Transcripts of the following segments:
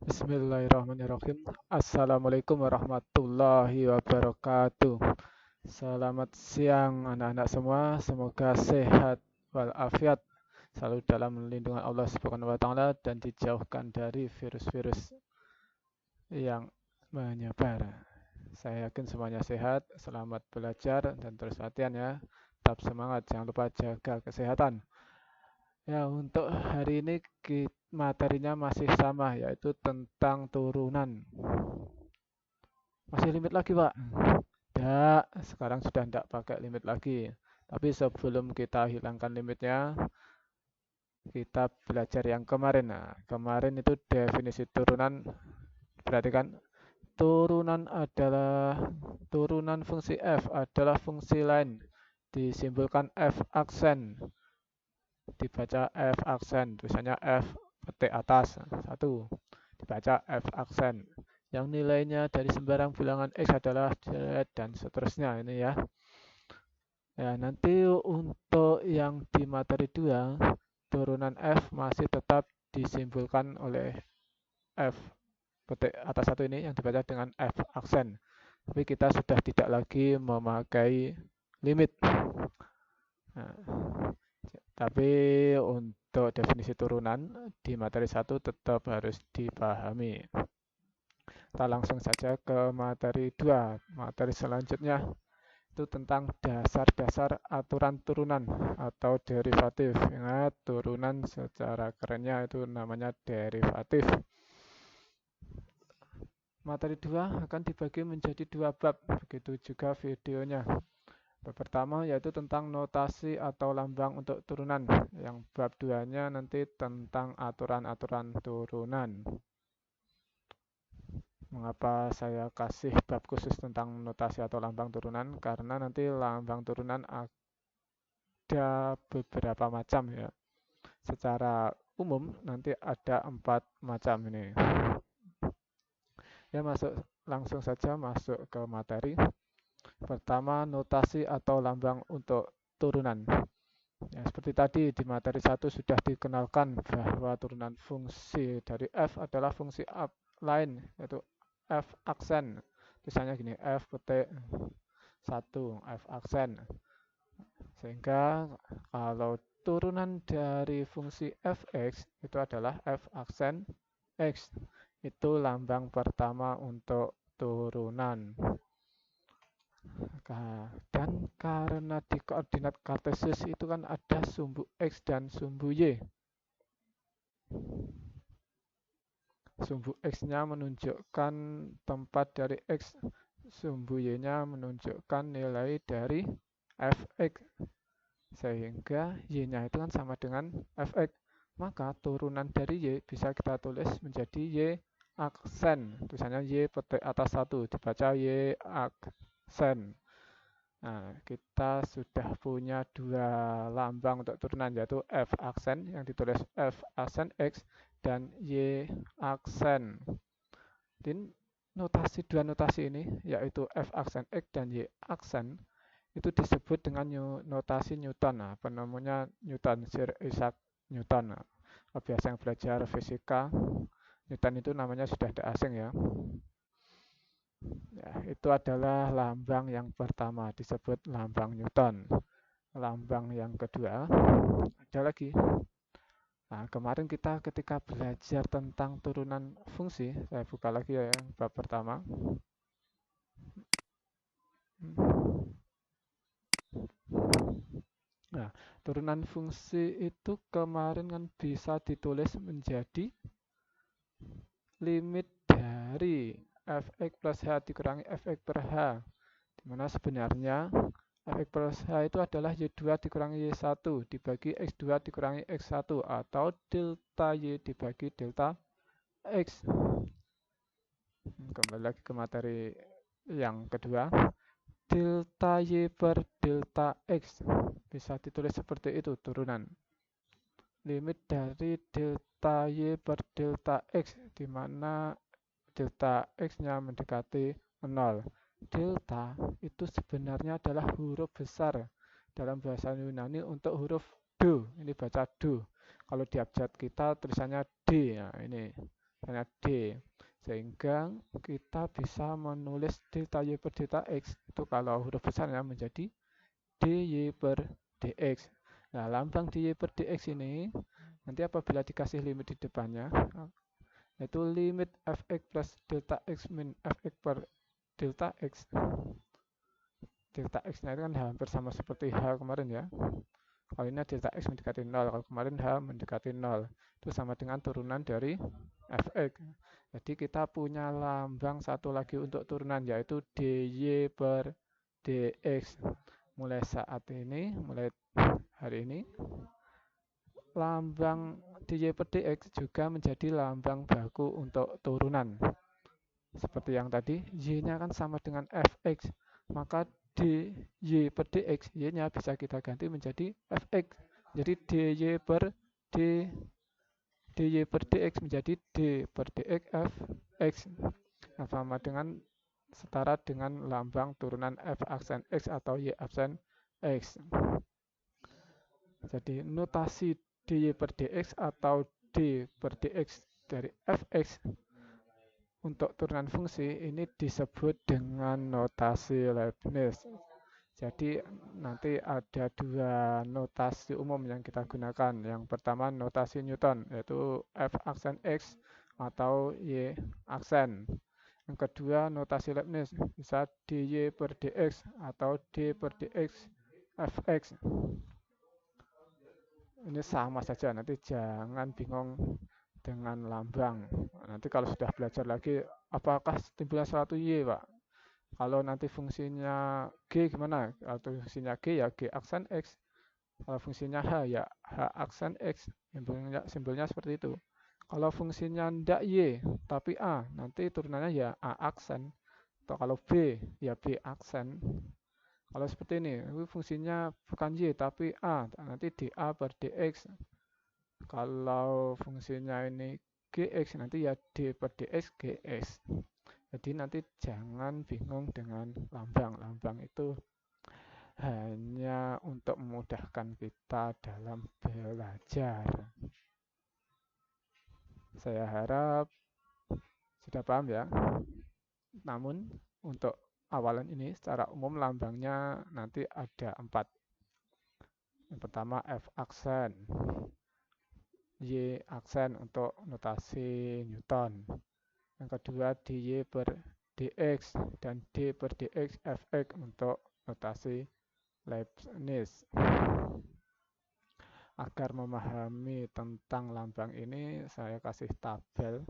Bismillahirrahmanirrahim. Assalamualaikum warahmatullahi wabarakatuh. Selamat siang anak-anak semua. Semoga sehat walafiat, selalu dalam lindungan Allah Subhanahu wa taala dan dijauhkan dari virus-virus yang menyebar. Saya yakin semuanya sehat. Selamat belajar dan terus latihan ya. Tetap semangat, jangan lupa jaga kesehatan. Ya, untuk hari ini materinya masih sama, yaitu tentang turunan. Masih limit lagi, Pak? Tidak, sekarang sudah tidak pakai limit lagi. Tapi sebelum kita hilangkan limitnya, kita belajar yang kemarin. Nah, kemarin itu definisi turunan, berarti kan turunan fungsi f adalah fungsi lain, disimbolkan f aksen, dibaca f aksen, tulisannya f petik atas, satu, dibaca f aksen. Yang nilainya dari sembarang bilangan x adalah dan seterusnya ini ya. Ya, nanti untuk yang di materi 2, turunan f masih tetap disimbolkan oleh f petik atas satu ini yang dibaca dengan f aksen. Tapi kita sudah tidak lagi memakai limit. Nah, tapi untuk definisi turunan di materi 1 tetap harus dipahami. Kita langsung saja ke materi 2. Materi selanjutnya itu tentang dasar-dasar aturan turunan atau derivatif. Ingat, turunan secara kerennya itu namanya derivatif. Materi 2 akan dibagi menjadi 2 bab, begitu juga videonya. Bab pertama yaitu tentang notasi atau lambang untuk turunan. Yang bab 2-nya nanti tentang aturan-aturan turunan. Mengapa saya kasih bab khusus tentang notasi atau lambang turunan? Karena nanti lambang turunan ada beberapa macam ya. Secara umum nanti ada 4 macam ini. Ya, langsung saja masuk ke materi. Pertama, notasi atau lambang untuk turunan. Ya, seperti tadi di materi 1 sudah dikenalkan bahwa turunan fungsi dari f adalah fungsi lain, yaitu f aksen. Misalnya gini, f petik 1, f aksen. Sehingga kalau turunan dari fungsi fx itu adalah f aksen x. Itu lambang pertama untuk turunan. Dan karena di koordinat kartesius itu kan ada sumbu x dan sumbu y. Sumbu x-nya menunjukkan tempat dari x, sumbu y-nya menunjukkan nilai dari fx. Sehingga y-nya itu kan sama dengan fx. Maka turunan dari y bisa kita tulis menjadi y aksen. Tulisannya y petik atas 1, dibaca y aksen. Nah, kita sudah punya 2 lambang untuk turunan, yaitu f aksen yang ditulis f aksen x dan y aksen. Dan dua notasi ini, yaitu f aksen x dan y aksen, itu disebut dengan notasi Newton. Nah, penemunya Newton, Sir Isaac Newton. Nah, biasa yang belajar fisika, Newton itu namanya sudah tidak asing ya. Ya, itu adalah lambang yang pertama, disebut lambang Newton. Lambang yang kedua, ada lagi. Nah, kemarin kita ketika belajar tentang turunan fungsi, saya buka lagi ya yang bab pertama. Nah, turunan fungsi itu kemarin kan bisa ditulis menjadi limit dari fx plus h dikurangi fx per h, dimana sebenarnya fx plus h itu adalah y2 dikurangi y1 dibagi x2 dikurangi x1 atau delta y dibagi delta x. Kembali lagi ke materi yang kedua, delta y per delta x bisa ditulis seperti itu turunan. Limit dari delta y per delta x, di mana delta x-nya mendekati 0. Delta itu sebenarnya adalah huruf besar dalam bahasa Yunani untuk huruf do. Ini baca do. Kalau di abjad kita tulisannya D. Nah, ini hanya D. Sehingga kita bisa menulis delta Y per delta X itu kalau huruf besarnya menjadi dy per dx. Nah, lambang dy per dx ini nanti apabila dikasih limit di depannya, yaitu limit fx plus delta x min fx per delta x. Delta x-nya itu kan hampir sama seperti H kemarin ya. Kalau ini delta x mendekati 0, kalau kemarin H mendekati 0. Itu sama dengan turunan dari fx. Jadi kita punya lambang satu lagi untuk turunan, yaitu dy per dx. Mulai saat ini, mulai hari ini, lambang dy per dx juga menjadi lambang baku untuk turunan. Seperti yang tadi, y-nya kan sama dengan fx, maka dy per dx, y-nya bisa kita ganti menjadi fx. Jadi dy per dx menjadi d per dx fx. Nah, sama dengan setara dengan lambang turunan f aksen x atau y aksen x. Jadi notasi dy per dx atau d per dx dari fx untuk turunan fungsi ini disebut dengan notasi Leibniz. Jadi nanti ada dua notasi umum yang kita gunakan. Yang pertama notasi Newton, yaitu f aksen x atau y aksen. Yang kedua notasi Leibniz, bisa dy per dx atau d per dx fx. Ini sama saja, nanti jangan bingung dengan lambang. Nanti kalau sudah belajar lagi, apakah timbulnya suatu y, Pak? Kalau nanti fungsinya g gimana? Kalau fungsinya g ya g aksen x. Kalau fungsinya h ya h aksen x. Simbolnya seperti itu. Kalau fungsinya ndak y tapi a, nanti turunannya ya a aksen. Atau kalau b ya b aksen. Kalau seperti ini fungsinya bukan y tapi a, nanti dA per dx. Kalau fungsinya ini gx, nanti ya d per dx gx. Jadi nanti jangan bingung dengan lambang. Lambang itu hanya untuk memudahkan kita dalam belajar. Saya harap sudah paham ya. Namun untuk awalan ini secara umum lambangnya nanti ada 4. Yang pertama F aksen, Y aksen untuk notasi Newton. Yang kedua dy per dx dan d per dx fx untuk notasi Leibniz. Agar memahami tentang lambang ini, saya kasih tabel.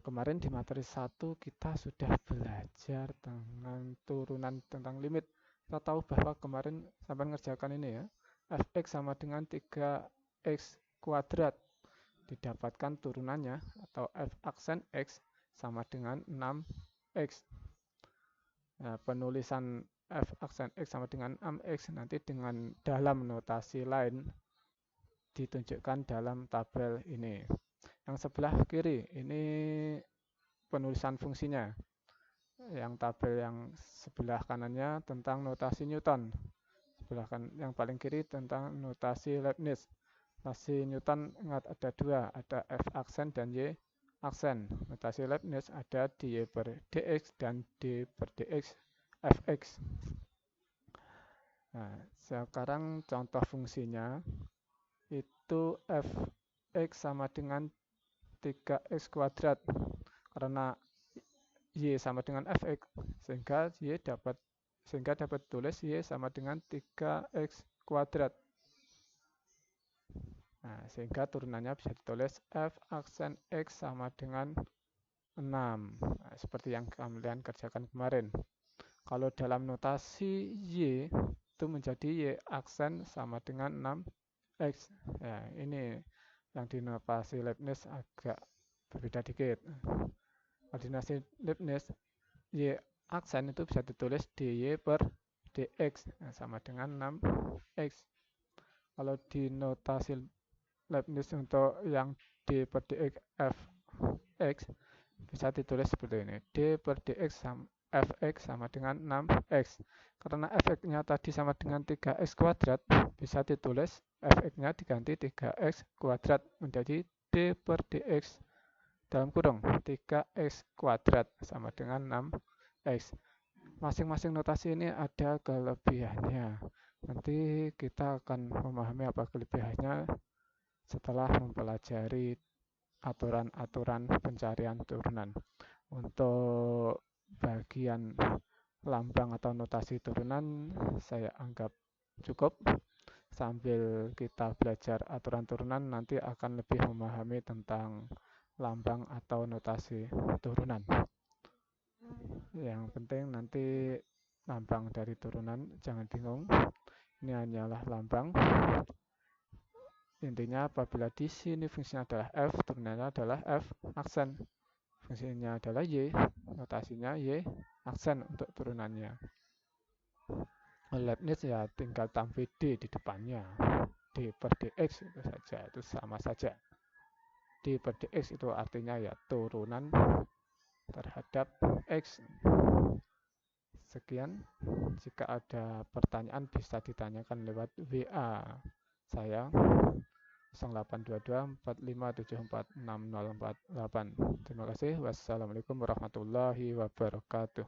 Kemarin di materi 1 kita sudah belajar dengan turunan tentang limit. Kita tahu bahwa kemarin sampai mengerjakan ini ya, fx sama dengan 3x kuadrat. Didapatkan turunannya atau f aksen x sama dengan 6x. Nah, penulisan f aksen x sama dengan 6x nanti dengan dalam notasi lain ditunjukkan dalam tabel ini. Yang sebelah kiri ini penulisan fungsinya. Yang tabel yang sebelah kanannya tentang notasi Newton. Sebelah yang paling kiri tentang notasi Leibniz. Notasi Newton ingat ada dua, ada f aksen dan y aksen. Notasi Leibniz ada dy per dx dan d per dx fx. Nah, sekarang contoh fungsinya itu fx sama dengan 3x kuadrat. Karena y sama dengan fx, sehingga dapat tulis y sama dengan 3x kuadrat. Nah, sehingga turunannya bisa ditulis f aksen x sama dengan 6. Nah, seperti yang kalian kerjakan kemarin. Kalau dalam notasi y itu menjadi y aksen sama dengan 6x. Ya, ini yang di notasi Leibniz agak berbeda dikit. Kalau di notasi Leibniz y aksen itu bisa ditulis dy per dx sama dengan 6x. Kalau di notasi Leibniz untuk yang d per dx fx bisa ditulis seperti ini, d per dx fx sama dengan 6x. Karena fx-nya tadi sama dengan 3x kuadrat, bisa ditulis fx-nya diganti 3x kuadrat menjadi d per dx dalam kurung 3x kuadrat sama dengan 6x. Masing-masing notasi ini ada kelebihannya. Nanti kita akan memahami apa kelebihannya setelah mempelajari aturan-aturan pencarian turunan. Untuk bagian lambang atau notasi turunan saya anggap cukup. Sambil kita belajar aturan turunan, nanti akan lebih memahami tentang lambang atau notasi turunan. Yang penting nanti lambang dari turunan jangan bingung, ini hanyalah lambang. Intinya apabila di sini fungsinya adalah f, turunannya adalah f aksen. Fungsinya adalah y, notasinya y aksen untuk turunannya. Leibniz ya tinggal tambah d di depannya, d per dx itu saja, itu sama saja. D per dx itu artinya ya turunan terhadap x. Sekian, jika ada pertanyaan bisa ditanyakan lewat WA saya 0822 45746048. Terima kasih. Wassalamualaikum warahmatullahi wabarakatuh.